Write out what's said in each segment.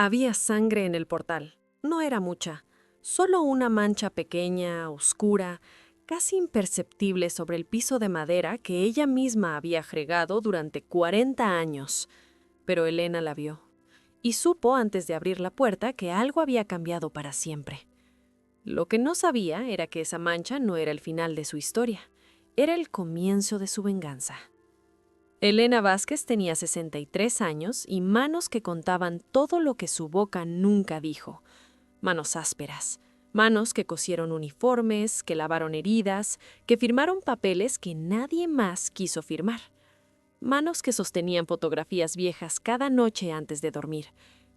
Había sangre en el portal. No era mucha, solo una mancha pequeña, oscura, casi imperceptible sobre el piso de madera que ella misma había fregado durante 40 años. Pero Elena la vio, y supo antes de abrir la puerta que algo había cambiado para siempre. Lo que no sabía era que esa mancha no era el final de su historia, era el comienzo de su venganza. Elena Vázquez tenía 63 años y manos que contaban todo lo que su boca nunca dijo. Manos ásperas, manos que cosieron uniformes, que lavaron heridas, que firmaron papeles que nadie más quiso firmar. Manos que sostenían fotografías viejas cada noche antes de dormir,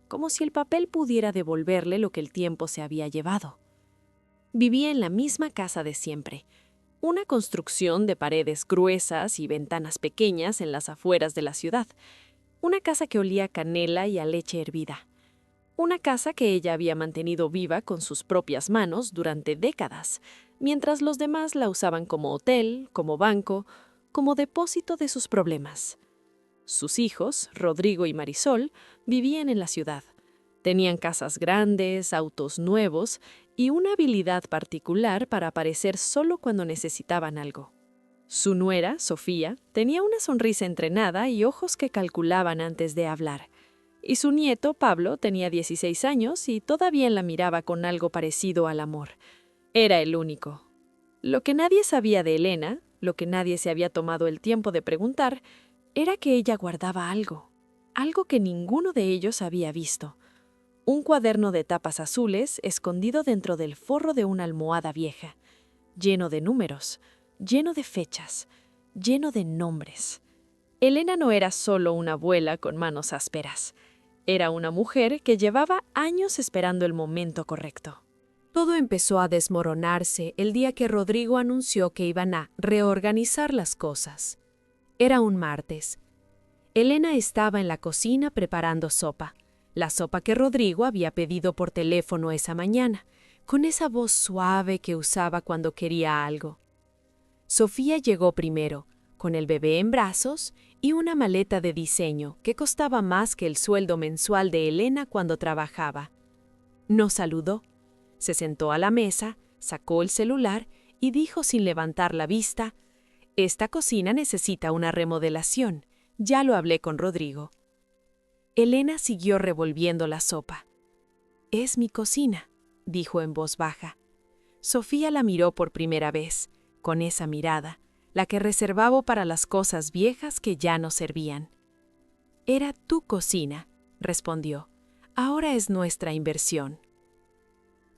como si el papel pudiera devolverle lo que el tiempo se había llevado. Vivía en la misma casa de siempre, una construcción de paredes gruesas y ventanas pequeñas en las afueras de la ciudad, una casa que olía a canela y a leche hervida, una casa que ella había mantenido viva con sus propias manos durante décadas, mientras los demás la usaban como hotel, como banco, como depósito de sus problemas. Sus hijos, Rodrigo y Marisol, vivían en la ciudad. Tenían casas grandes, autos nuevos y una habilidad particular para aparecer solo cuando necesitaban algo. Su nuera, Sofía, tenía una sonrisa entrenada y ojos que calculaban antes de hablar. Y su nieto, Pablo, tenía 16 años y todavía la miraba con algo parecido al amor. Era el único. Lo que nadie sabía de Elena, lo que nadie se había tomado el tiempo de preguntar, era que ella guardaba algo que ninguno de ellos había visto. Un cuaderno de tapas azules escondido dentro del forro de una almohada vieja, lleno de números, lleno de fechas, lleno de nombres. Elena no era solo una abuela con manos ásperas. Era una mujer que llevaba años esperando el momento correcto. Todo empezó a desmoronarse el día que Rodrigo anunció que iban a reorganizar las cosas. Era un martes. Elena estaba en la cocina preparando sopa. La sopa que Rodrigo había pedido por teléfono esa mañana, con esa voz suave que usaba cuando quería algo. Sofía llegó primero, con el bebé en brazos y una maleta de diseño que costaba más que el sueldo mensual de Elena cuando trabajaba. No saludó. Se sentó a la mesa, sacó el celular y dijo sin levantar la vista: «Esta cocina necesita una remodelación. Ya lo hablé con Rodrigo». Elena siguió revolviendo la sopa. «Es mi cocina», dijo en voz baja. Sofía la miró por primera vez, con esa mirada, la que reservaba para las cosas viejas que ya no servían. «Era tu cocina», respondió. «Ahora es nuestra inversión».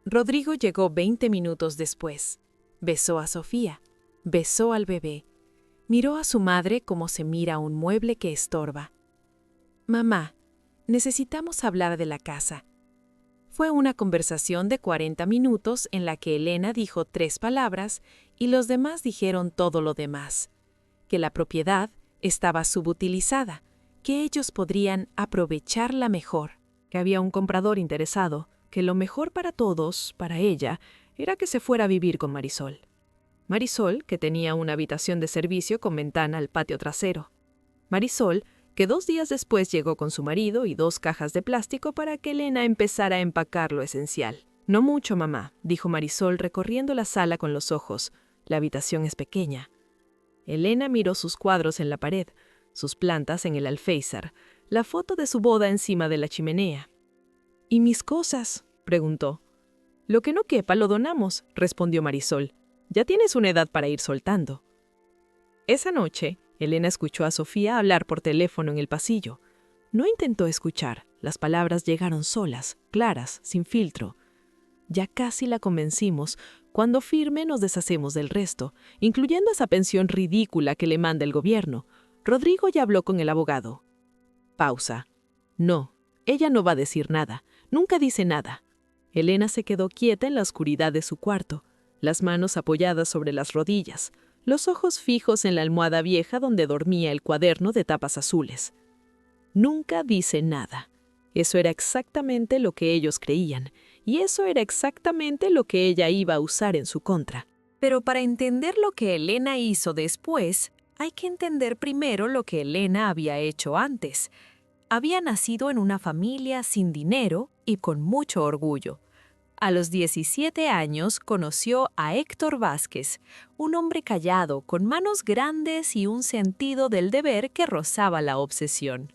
Rodrigo llegó 20 minutos después. Besó a Sofía, besó al bebé. Miró a su madre como se mira a un mueble que estorba. «Mamá, necesitamos hablar de la casa». Fue una conversación de 40 minutos en la que Elena dijo 3 palabras y los demás dijeron todo lo demás. Que la propiedad estaba subutilizada, que ellos podrían aprovecharla mejor, que había un comprador interesado, que lo mejor para todos, para ella, era que se fuera a vivir con Marisol. Marisol, que tenía una habitación de servicio con ventana al patio trasero. Marisol, que 2 días después llegó con su marido y 2 cajas de plástico para que Elena empezara a empacar lo esencial. «No mucho, mamá», dijo Marisol recorriendo la sala con los ojos. «La habitación es pequeña». Elena miró sus cuadros en la pared, sus plantas en el alféizar, la foto de su boda encima de la chimenea. «¿Y mis cosas?», preguntó. «Lo que no quepa lo donamos», respondió Marisol. «Ya tienes una edad para ir soltando». Esa noche, Elena escuchó a Sofía hablar por teléfono en el pasillo. No intentó escuchar, las palabras llegaron solas, claras, sin filtro. «Ya casi la convencimos. Cuando firme nos deshacemos del resto, incluyendo esa pensión ridícula que le manda el gobierno. Rodrigo ya habló con el abogado». Pausa. «No, ella no va a decir nada. Nunca dice nada». Elena se quedó quieta en la oscuridad de su cuarto, las manos apoyadas sobre las rodillas, los ojos fijos en la almohada vieja donde dormía el cuaderno de tapas azules. Nunca dice nada. Eso era exactamente lo que ellos creían, y eso era exactamente lo que ella iba a usar en su contra. Pero para entender lo que Elena hizo después, hay que entender primero lo que Elena había hecho antes. había nacido en una familia sin dinero y con mucho orgullo. A los 17 años conoció a Héctor Vázquez, un hombre callado, con manos grandes y un sentido del deber que rozaba la obsesión.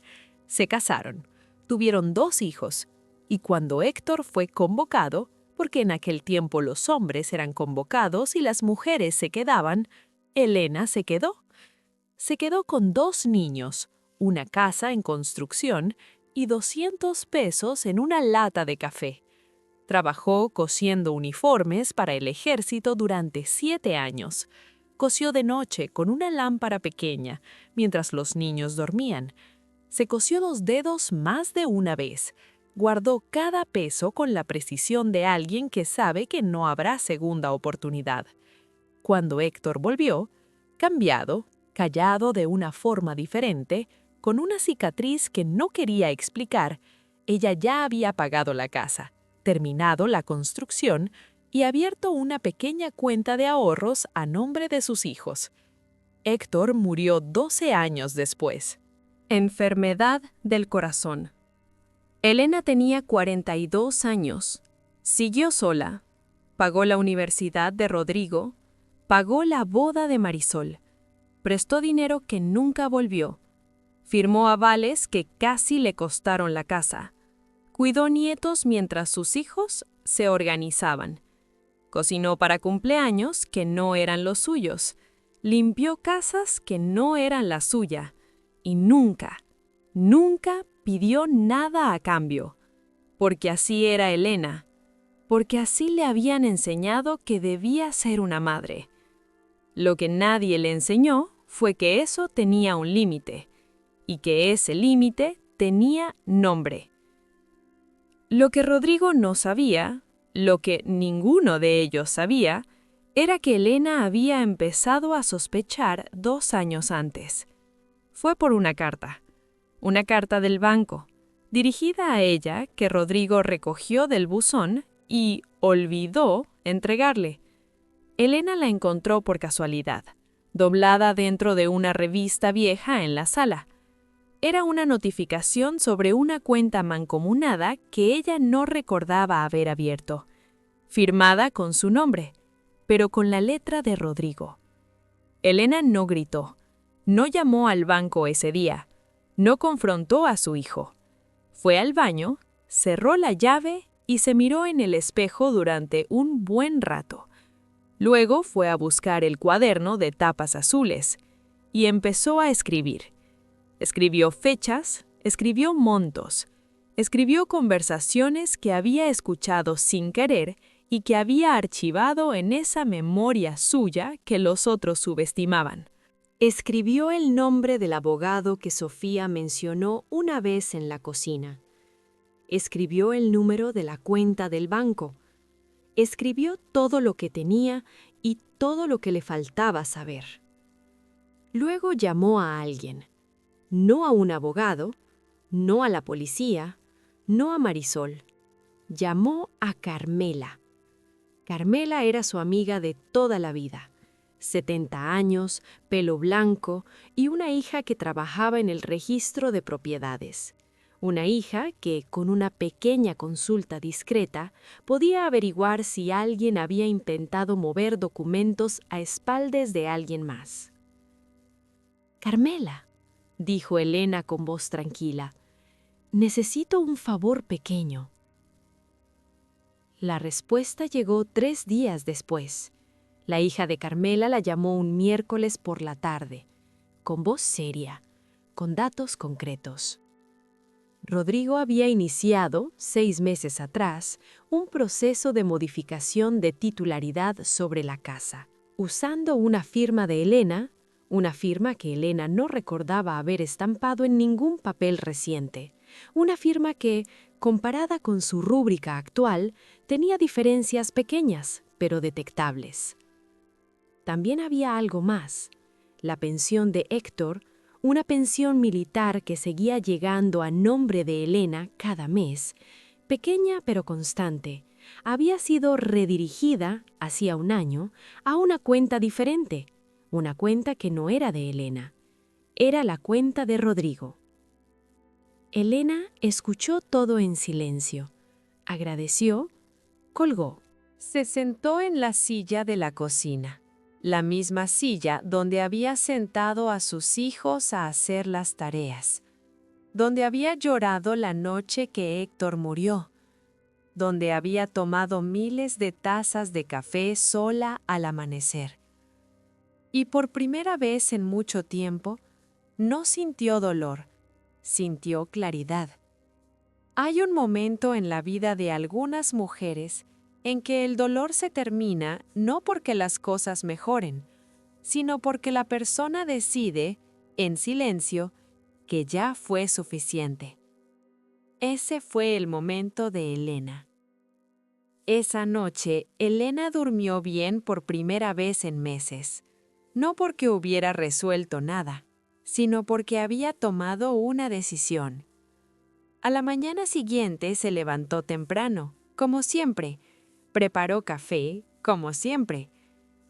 Se casaron, tuvieron 2 hijos, y cuando Héctor fue convocado, porque en aquel tiempo los hombres eran convocados y las mujeres se quedaban, Elena se quedó. Se quedó con 2 niños, una casa en construcción y 200 pesos en una lata de café. Trabajó cosiendo uniformes para el ejército durante 7 años. Cosió de noche con una lámpara pequeña, mientras los niños dormían. Se cosió 2 dedos más de una vez. Guardó cada peso con la precisión de alguien que sabe que no habrá segunda oportunidad. Cuando Héctor volvió, cambiado, callado de una forma diferente, con una cicatriz que no quería explicar, ella ya había pagado la casa, terminado la construcción y abierto una pequeña cuenta de ahorros a nombre de sus hijos. Héctor murió 12 años después. Enfermedad del corazón. Elena tenía 42 años. Siguió sola. Pagó la universidad de Rodrigo. Pagó la boda de Marisol. Prestó dinero que nunca volvió. Firmó avales que casi le costaron la casa. Cuidó nietos mientras sus hijos se organizaban. Cocinó para cumpleaños que no eran los suyos. Limpió casas que no eran la suya. Y nunca, nunca pidió nada a cambio. Porque así era Elena. Porque así le habían enseñado que debía ser una madre. Lo que nadie le enseñó fue que eso tenía un límite. Y que ese límite tenía nombre. Lo que Rodrigo no sabía, lo que ninguno de ellos sabía, era que Elena había empezado a sospechar 2 años antes. Fue por una carta del banco, dirigida a ella que Rodrigo recogió del buzón y olvidó entregarle. Elena la encontró por casualidad, doblada dentro de una revista vieja en la sala. Era una notificación sobre una cuenta mancomunada que ella no recordaba haber abierto, firmada con su nombre, pero con la letra de Rodrigo. Elena no gritó, no llamó al banco ese día, no confrontó a su hijo. Fue al baño, cerró la llave y se miró en el espejo durante un buen rato. Luego fue a buscar el cuaderno de tapas azules y empezó a escribir. Escribió fechas, escribió montos, escribió conversaciones que había escuchado sin querer y que había archivado en esa memoria suya que los otros subestimaban. Escribió el nombre del abogado que Sofía mencionó una vez en la cocina. Escribió el número de la cuenta del banco. Escribió todo lo que tenía y todo lo que le faltaba saber. Luego llamó a alguien. No a un abogado, no a la policía, no a Marisol. Llamó a Carmela. Carmela era su amiga de toda la vida. 70 años, pelo blanco y una hija que trabajaba en el registro de propiedades. Una hija que, con una pequeña consulta discreta, podía averiguar si alguien había intentado mover documentos a espaldas de alguien más. «Carmela», dijo Elena con voz tranquila, «necesito un favor pequeño». La respuesta llegó 3 días después. La hija de Carmela la llamó un miércoles por la tarde, con voz seria, con datos concretos. Rodrigo había iniciado, 6 meses atrás, un proceso de modificación de titularidad sobre la casa, usando una firma de Elena, una firma que Elena no recordaba haber estampado en ningún papel reciente, una firma que, comparada con su rúbrica actual, tenía diferencias pequeñas, pero detectables. También había algo más. La pensión de Héctor, una pensión militar que seguía llegando a nombre de Elena cada mes, pequeña pero constante, había sido redirigida, hacía un año, a una cuenta diferente, una cuenta que no era de Elena. Era la cuenta de Rodrigo. Elena escuchó todo en silencio. Agradeció, colgó. Se sentó en la silla de la cocina, la misma silla donde había sentado a sus hijos a hacer las tareas, donde había llorado la noche que Héctor murió, donde había tomado miles de tazas de café sola al amanecer. Y por primera vez en mucho tiempo, no sintió dolor, sintió claridad. Hay un momento en la vida de algunas mujeres en que el dolor se termina no porque las cosas mejoren, sino porque la persona decide, en silencio, que ya fue suficiente. Ese fue el momento de Elena. Esa noche, Elena durmió bien por primera vez en meses, no porque hubiera resuelto nada, sino porque había tomado una decisión. A la mañana siguiente se levantó temprano, como siempre, preparó café, como siempre,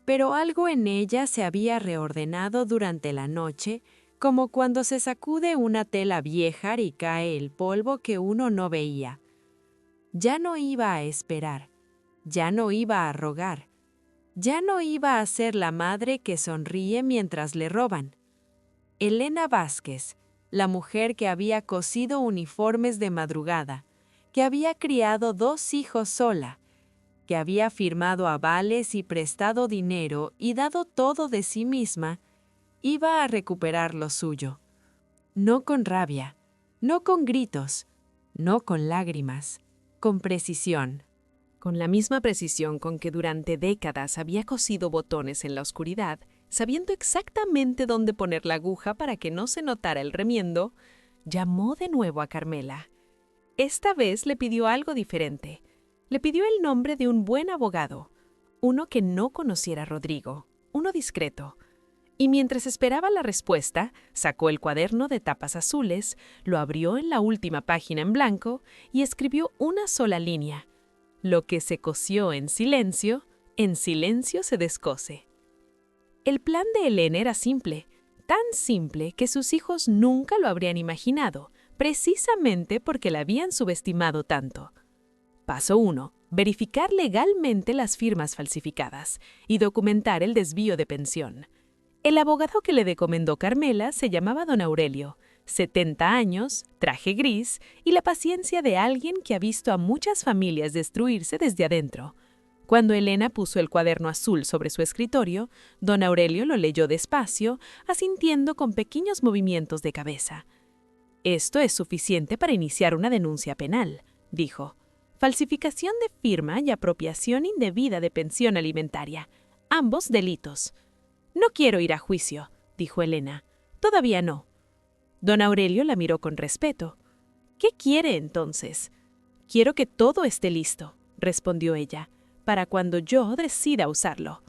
pero algo en ella se había reordenado durante la noche, como cuando se sacude una tela vieja y cae el polvo que uno no veía. Ya no iba a esperar, ya no iba a rogar, ya no iba a ser la madre que sonríe mientras le roban. Elena Vázquez, la mujer que había cosido uniformes de madrugada, que había criado 2 hijos sola, que había firmado avales y prestado dinero y dado todo de sí misma, iba a recuperar lo suyo. No con rabia, no con gritos, no con lágrimas, con precisión. Con la misma precisión con que durante décadas había cosido botones en la oscuridad, sabiendo exactamente dónde poner la aguja para que no se notara el remiendo, llamó de nuevo a Carmela. Esta vez le pidió algo diferente. Le pidió el nombre de un buen abogado, uno que no conociera a Rodrigo, uno discreto. Y mientras esperaba la respuesta, sacó el cuaderno de tapas azules, lo abrió en la última página en blanco y escribió una sola línea. Lo que se cosió en silencio se descose. El plan de Elena era simple, tan simple que sus hijos nunca lo habrían imaginado, precisamente porque la habían subestimado tanto. Paso 1. Verificar legalmente las firmas falsificadas y documentar el desvío de pensión. El abogado que le recomendó Carmela se llamaba don Aurelio, 70 años, traje gris y la paciencia de alguien que ha visto a muchas familias destruirse desde adentro. Cuando Elena puso el cuaderno azul sobre su escritorio, don Aurelio lo leyó despacio, asintiendo con pequeños movimientos de cabeza. «Esto es suficiente para iniciar una denuncia penal», dijo. «Falsificación de firma y apropiación indebida de pensión alimentaria. Ambos delitos». «No quiero ir a juicio», dijo Elena. «Todavía no». Don Aurelio la miró con respeto. «¿Qué quiere entonces?» «Quiero que todo esté listo», respondió ella, «para cuando yo decida usarlo».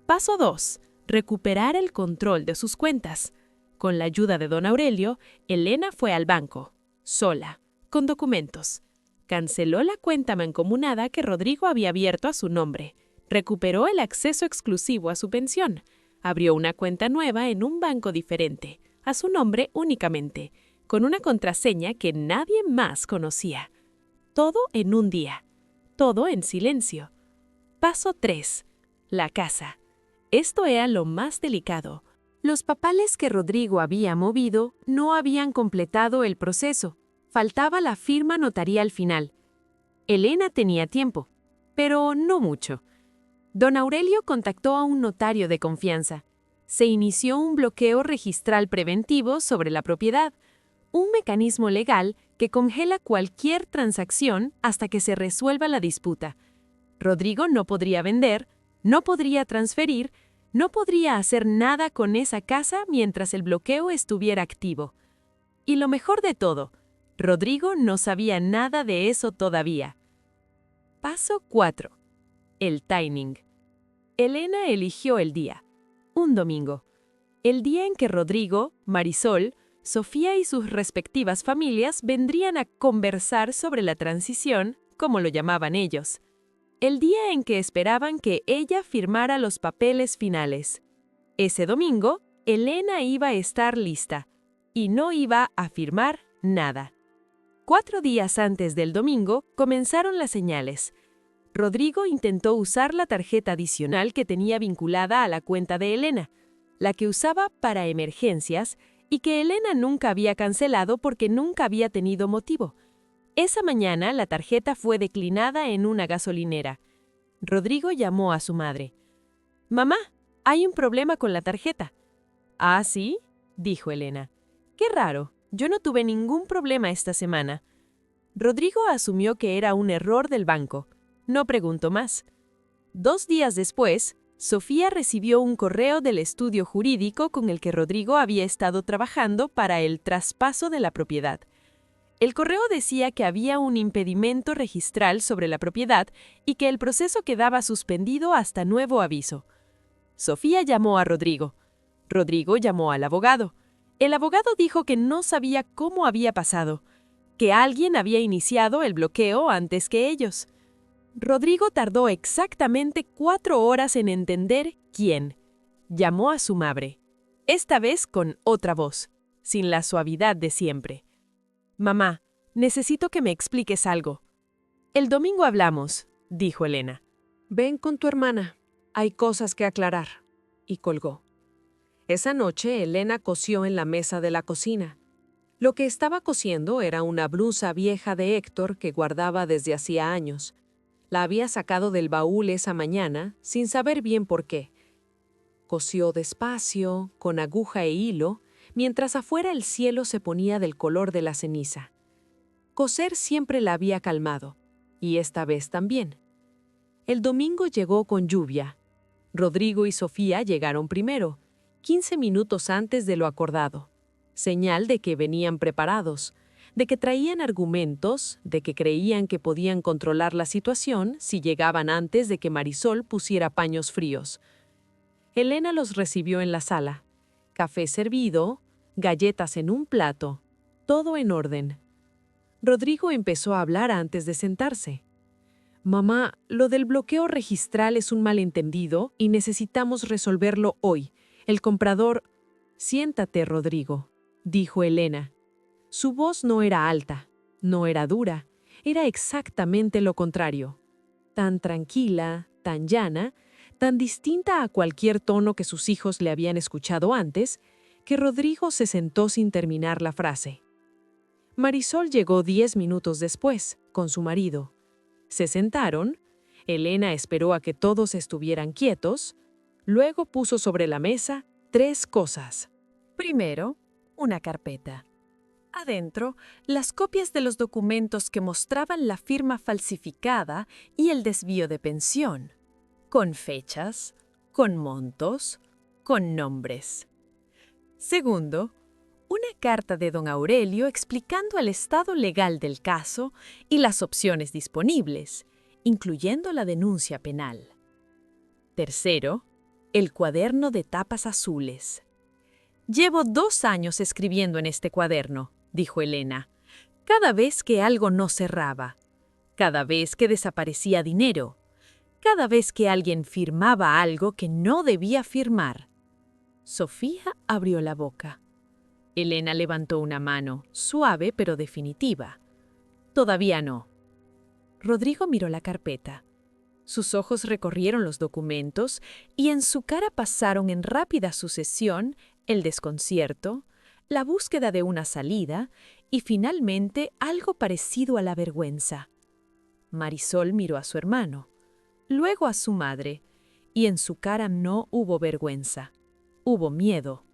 Paso 2. Recuperar el control de sus cuentas. Con la ayuda de don Aurelio, Elena fue al banco, sola, con documentos. Canceló la cuenta mancomunada que Rodrigo había abierto a su nombre. Recuperó el acceso exclusivo a su pensión. Abrió una cuenta nueva en un banco diferente, a su nombre únicamente, con una contraseña que nadie más conocía. Todo en un día. Todo en silencio. Paso 3. La casa. Esto era lo más delicado. Los papeles que Rodrigo había movido no habían completado el proceso. Faltaba la firma notarial final. Elena tenía tiempo, pero no mucho. Don Aurelio contactó a un notario de confianza. Se inició un bloqueo registral preventivo sobre la propiedad, un mecanismo legal que congela cualquier transacción hasta que se resuelva la disputa. Rodrigo no podría vender, no podría transferir, no podría hacer nada con esa casa mientras el bloqueo estuviera activo. Y lo mejor de todo, Rodrigo no sabía nada de eso todavía. Paso 4. El timing. Elena eligió el día. Un domingo. El día en que Rodrigo, Marisol, Sofía y sus respectivas familias vendrían a conversar sobre la transición, como lo llamaban ellos. El día en que esperaban que ella firmara los papeles finales. Ese domingo, Elena iba a estar lista, y no iba a firmar Nada. 4 días antes del domingo comenzaron las señales. Rodrigo intentó usar la tarjeta adicional que tenía vinculada a la cuenta de Elena, la que usaba para emergencias y que Elena nunca había cancelado porque nunca había tenido motivo. Esa mañana la tarjeta fue declinada en una gasolinera. Rodrigo llamó a su madre. «Mamá, hay un problema con la tarjeta». «¿Ah, sí?», dijo Elena. «Qué raro, yo no tuve ningún problema esta semana». Rodrigo asumió que era un error del banco. No preguntó más. 2 días después, Sofía recibió un correo del estudio jurídico con el que Rodrigo había estado trabajando para el traspaso de la propiedad. El correo decía que había un impedimento registral sobre la propiedad y que el proceso quedaba suspendido hasta nuevo aviso. Sofía llamó a Rodrigo. Rodrigo llamó al abogado. El abogado dijo que no sabía cómo había pasado, que alguien había iniciado el bloqueo antes que ellos. Rodrigo tardó exactamente 4 horas en entender quién. Llamó a su madre, esta vez con otra voz, sin la suavidad de siempre. «Mamá, necesito que me expliques algo». «El domingo hablamos», dijo Elena. «Ven con tu hermana. Hay cosas que aclarar». Y colgó. Esa noche, Elena cosió en la mesa de la cocina. Lo que estaba cosiendo era una blusa vieja de Héctor que guardaba desde hacía años. La había sacado del baúl esa mañana, sin saber bien por qué. Cosió despacio, con aguja e hilo, mientras afuera el cielo se ponía del color de la ceniza. Coser siempre la había calmado, y esta vez también. El domingo llegó con lluvia. Rodrigo y Sofía llegaron primero, 15 minutos antes de lo acordado, señal de que venían preparados, de que traían argumentos, de que creían que podían controlar la situación si llegaban antes de que Marisol pusiera paños fríos. Elena los recibió en la sala. Café servido, galletas en un plato, todo en orden. Rodrigo empezó a hablar antes de sentarse. «Mamá, lo del bloqueo registral es un malentendido y necesitamos resolverlo hoy. El comprador...» «Siéntate, Rodrigo», dijo Elena. Su voz no era alta, no era dura, era exactamente lo contrario. Tan tranquila, tan llana, tan distinta a cualquier tono que sus hijos le habían escuchado antes, que Rodrigo se sentó sin terminar la frase. Marisol llegó 10 minutos después, con su marido. Se sentaron, Elena esperó a que todos estuvieran quietos, luego puso sobre la mesa 3 cosas. Primero, una carpeta. Adentro, las copias de los documentos que mostraban la firma falsificada y el desvío de pensión, con fechas, con montos, con nombres. Segundo, una carta de don Aurelio explicando el estado legal del caso y las opciones disponibles, incluyendo la denuncia penal. Tercero, el cuaderno de tapas azules. «Llevo 2 años escribiendo en este cuaderno», dijo Elena. «Cada vez que algo no cerraba, cada vez que desaparecía dinero, cada vez que alguien firmaba algo que no debía firmar». Sofía abrió la boca. Elena levantó una mano, suave pero definitiva. «Todavía no». Rodrigo miró la carpeta. Sus ojos recorrieron los documentos y en su cara pasaron en rápida sucesión el desconcierto, la búsqueda de una salida y finalmente algo parecido a la vergüenza. Marisol miró a su hermano, luego a su madre, y en su cara no hubo vergüenza, hubo miedo.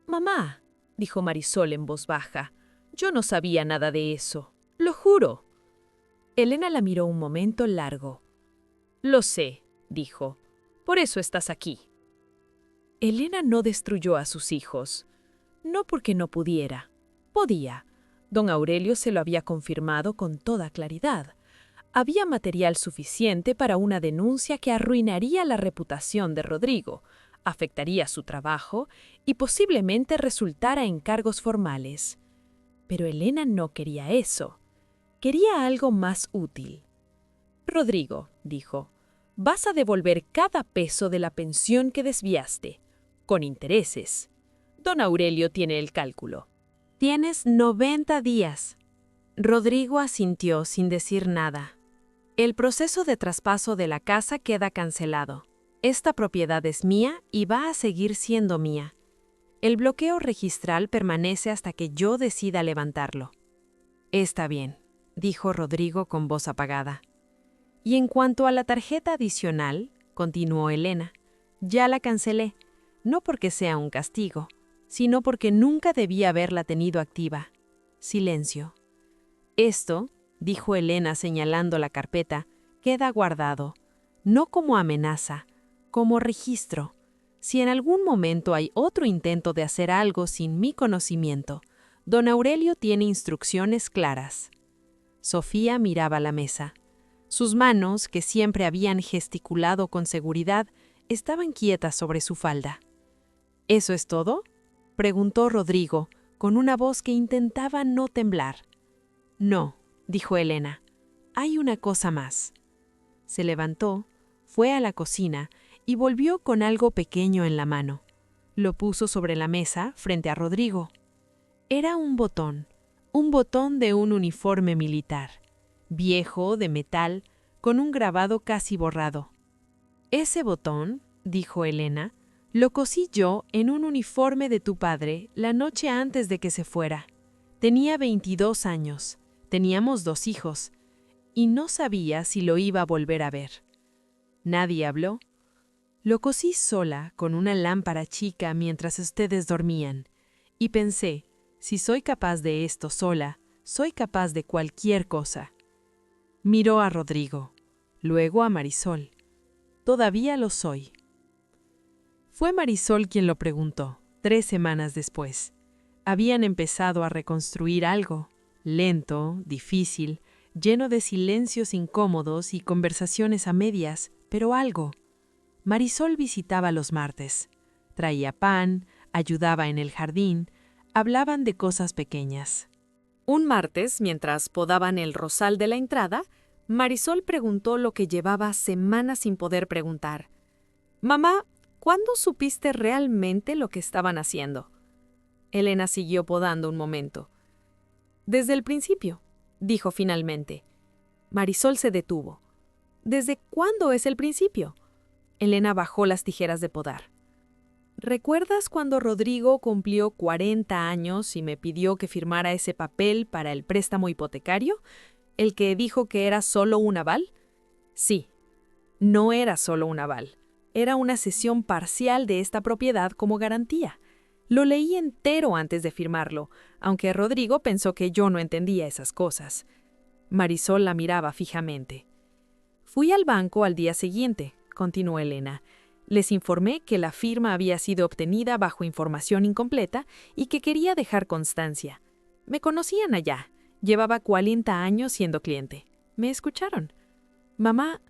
«Mamá», dijo Marisol en voz baja, «yo no sabía nada de eso, lo juro». Elena la miró un momento largo. «Lo sé», dijo, «por eso estás aquí». Elena no destruyó a sus hijos. No porque no pudiera. Podía. Don Aurelio se lo había confirmado con toda claridad. Había material suficiente para una denuncia que arruinaría la reputación de Rodrigo, afectaría su trabajo y posiblemente resultara en cargos formales. Pero Elena no quería eso. Quería algo más útil. «Rodrigo», dijo, «vas a devolver cada peso de la pensión que desviaste, con intereses. Don Aurelio tiene el cálculo». Tienes 90 días. Rodrigo asintió sin decir nada. El proceso de traspaso de la casa queda cancelado. Esta propiedad es mía y va a seguir siendo mía. El bloqueo registral permanece hasta que yo decida levantarlo. Está bien, dijo Rodrigo con voz apagada. Y en cuanto a la tarjeta adicional, continuó Elena, ya la cancelé, no porque sea un castigo, sino porque nunca debí haberla tenido activa. Silencio. Esto, dijo Elena señalando la carpeta, queda guardado, no como amenaza, como registro. Si en algún momento hay otro intento de hacer algo sin mi conocimiento, don Aurelio tiene instrucciones claras. Sofía miraba la mesa. Sus manos, que siempre habían gesticulado con seguridad, estaban quietas sobre su falda. ¿Eso es todo?, preguntó Rodrigo, con una voz que intentaba no temblar. No, dijo Elena, hay una cosa más. Se levantó, fue a la cocina y volvió con algo pequeño en la mano. Lo puso sobre la mesa frente a Rodrigo. Era un botón de un uniforme militar, viejo, de metal, con un grabado casi borrado. Ese botón, dijo Elena, lo cosí yo en un uniforme de tu padre la noche antes de que se fuera. Tenía 22 años, teníamos 2 hijos, y no sabía si lo iba a volver a ver. Nadie habló. Lo cosí sola con una lámpara chica mientras ustedes dormían, y pensé, si soy capaz de esto sola, soy capaz de cualquier cosa. Miró a Rodrigo, luego a Marisol. Todavía lo soy. Fue Marisol quien lo preguntó, 3 semanas después. Habían empezado a reconstruir algo, lento, difícil, lleno de silencios incómodos y conversaciones a medias, pero algo. Marisol visitaba los martes. Traía pan, ayudaba en el jardín, hablaban de cosas pequeñas. Un martes, mientras podaban el rosal de la entrada, Marisol preguntó lo que llevaba semanas sin poder preguntar. «Mamá, ¿cuándo supiste realmente lo que estaban haciendo?» Elena siguió podando un momento. «Desde el principio», dijo finalmente. Marisol se detuvo. «¿Desde cuándo es el principio?» Elena bajó las tijeras de podar. ¿Recuerdas cuando Rodrigo cumplió 40 años y me pidió que firmara ese papel para el préstamo hipotecario? ¿El que dijo que era solo un aval? Sí, no era solo un aval. Era una cesión parcial de esta propiedad como garantía. Lo leí entero antes de firmarlo, aunque Rodrigo pensó que yo no entendía esas cosas. Marisol la miraba fijamente. Fui al banco al día siguiente, continuó Elena. Les informé que la firma había sido obtenida bajo información incompleta y que quería dejar constancia. Me conocían allá. Llevaba 40 años siendo cliente. Me escucharon. Mamá,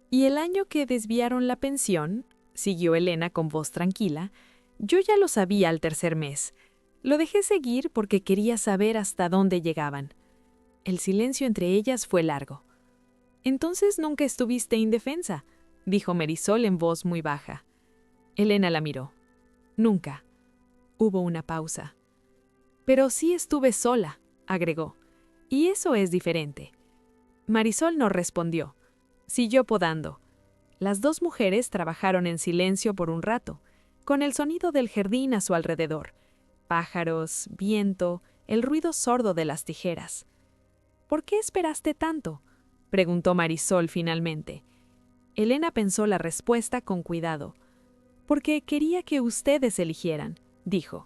¿y el año que desviaron la pensión? Siguió Elena con voz tranquila. Yo ya lo sabía al tercer mes. Lo dejé seguir porque quería saber hasta dónde llegaban. El silencio entre ellas fue largo. Entonces nunca estuviste indefensa, dijo Marisol en voz muy baja. Elena la miró. Nunca. Hubo una pausa. Pero sí estuve sola, agregó. Y eso es diferente. Marisol no respondió. Siguió podando. Las 2 mujeres trabajaron en silencio por un rato, con el sonido del jardín a su alrededor. Pájaros, viento, el ruido sordo de las tijeras. ¿Por qué esperaste tanto?, preguntó Marisol finalmente. Elena pensó la respuesta con cuidado. Porque quería que ustedes eligieran, dijo.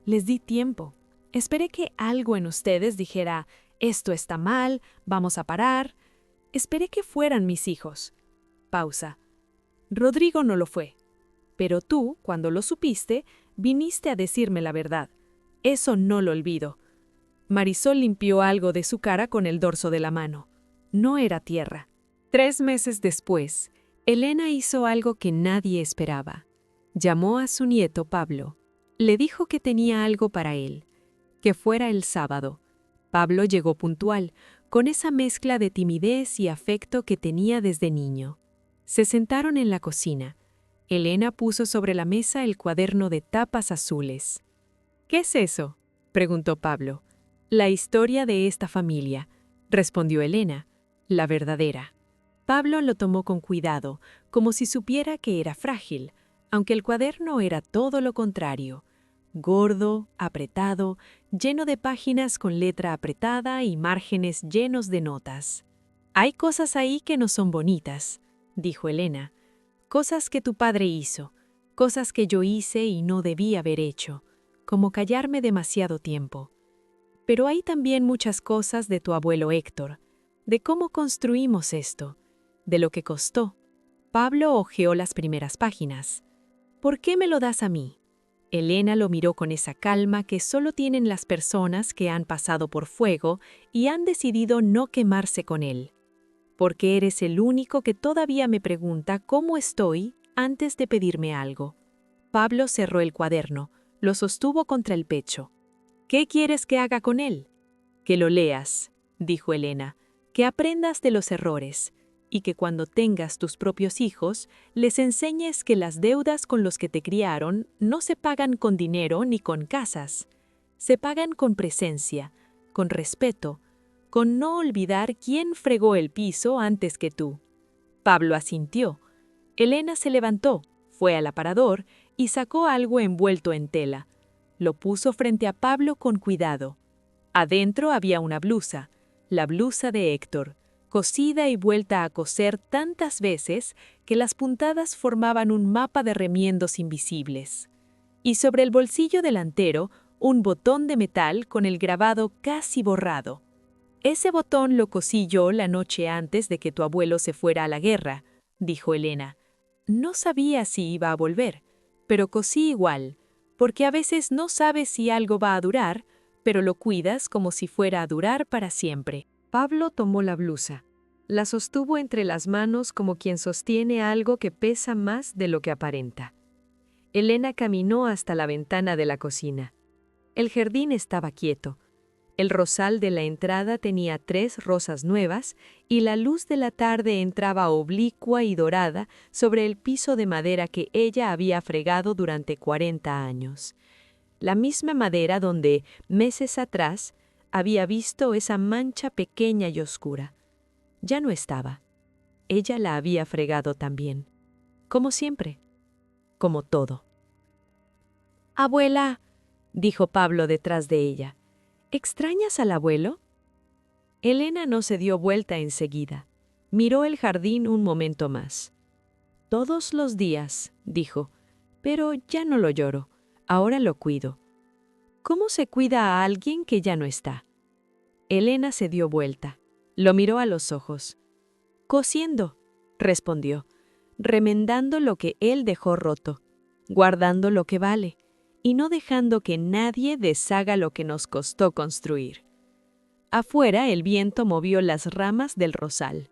Les di tiempo. Esperé que algo en ustedes dijera, esto está mal, vamos a parar. Esperé que fueran mis hijos. Pausa. Rodrigo no lo fue. Pero tú, cuando lo supiste, viniste a decirme la verdad. Eso no lo olvido. Marisol limpió algo de su cara con el dorso de la mano. No era tierra. 3 meses después, Elena hizo algo que nadie esperaba. Llamó a su nieto Pablo. Le dijo que tenía algo para él, que fuera el sábado. Pablo llegó puntual, con esa mezcla de timidez y afecto que tenía desde niño. Se sentaron en la cocina. Elena puso sobre la mesa el cuaderno de tapas azules. «¿Qué es eso?», preguntó Pablo. La historia de esta familia, respondió Elena, la verdadera. Pablo lo tomó con cuidado, como si supiera que era frágil, aunque el cuaderno era todo lo contrario. Gordo, apretado, lleno de páginas con letra apretada y márgenes llenos de notas. «Hay cosas ahí que no son bonitas», dijo Elena. «Cosas que tu padre hizo, cosas que yo hice y no debí haber hecho, como callarme demasiado tiempo. Pero hay también muchas cosas de tu abuelo Héctor, de cómo construimos esto, de lo que costó». Pablo hojeó las primeras páginas. «¿Por qué me lo das a mí?». Elena lo miró con esa calma que solo tienen las personas que han pasado por fuego y han decidido no quemarse con él. «Porque eres el único que todavía me pregunta cómo estoy antes de pedirme algo». Pablo cerró el cuaderno, lo sostuvo contra el pecho. «¿Qué quieres que haga con él?». «Que lo leas», dijo Elena, «que aprendas de los errores, y que cuando tengas tus propios hijos, les enseñes que las deudas con los que te criaron no se pagan con dinero ni con casas. Se pagan con presencia, con respeto, con no olvidar quién fregó el piso antes que tú». Pablo asintió. Elena se levantó, fue al aparador y sacó algo envuelto en tela. Lo puso frente a Pablo con cuidado. Adentro había una blusa, la blusa de Héctor, cosida y vuelta a coser tantas veces que las puntadas formaban un mapa de remiendos invisibles. Y sobre el bolsillo delantero, un botón de metal con el grabado casi borrado. «Ese botón lo cosí yo la noche antes de que tu abuelo se fuera a la guerra», dijo Elena. «No sabía si iba a volver, pero cosí igual, porque a veces no sabes si algo va a durar, pero lo cuidas como si fuera a durar para siempre». Pablo tomó la blusa. La sostuvo entre las manos como quien sostiene algo que pesa más de lo que aparenta. Elena caminó hasta la ventana de la cocina. El jardín estaba quieto. El rosal de la entrada tenía 3 rosas nuevas y la luz de la tarde entraba oblicua y dorada sobre el piso de madera que ella había fregado durante 40 años. La misma madera donde, meses atrás, había visto esa mancha pequeña y oscura. Ya no estaba. Ella la había fregado también. Como siempre. Como todo. «Abuela», dijo Pablo detrás de ella, «¿extrañas al abuelo?». Elena no se dio vuelta enseguida. Miró el jardín un momento más. «Todos los días», dijo, «pero ya no lo lloro. Ahora lo cuido». «¿Cómo se cuida a alguien que ya no está?». Elena se dio vuelta. Lo miró a los ojos. «Cosiendo», respondió, «remendando lo que él dejó roto, guardando lo que vale, y no dejando que nadie deshaga lo que nos costó construir». Afuera el viento movió las ramas del rosal.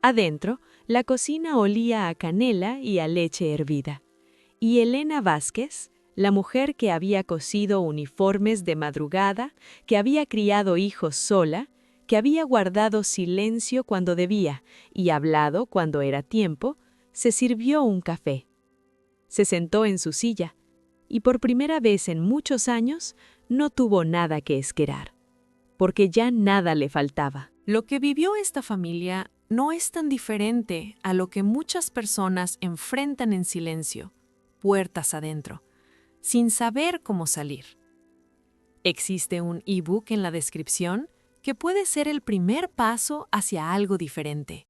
Adentro, la cocina olía a canela y a leche hervida. Y Elena Vázquez, la mujer que había cosido uniformes de madrugada, que había criado hijos sola, que había guardado silencio cuando debía y hablado cuando era tiempo, se sirvió un café. Se sentó en su silla y por primera vez en muchos años no tuvo nada que esquerar, porque ya nada le faltaba. Lo que vivió esta familia no es tan diferente a lo que muchas personas enfrentan en silencio, puertas adentro, sin saber cómo salir. Existe un ebook en la descripción que puede ser el primer paso hacia algo diferente.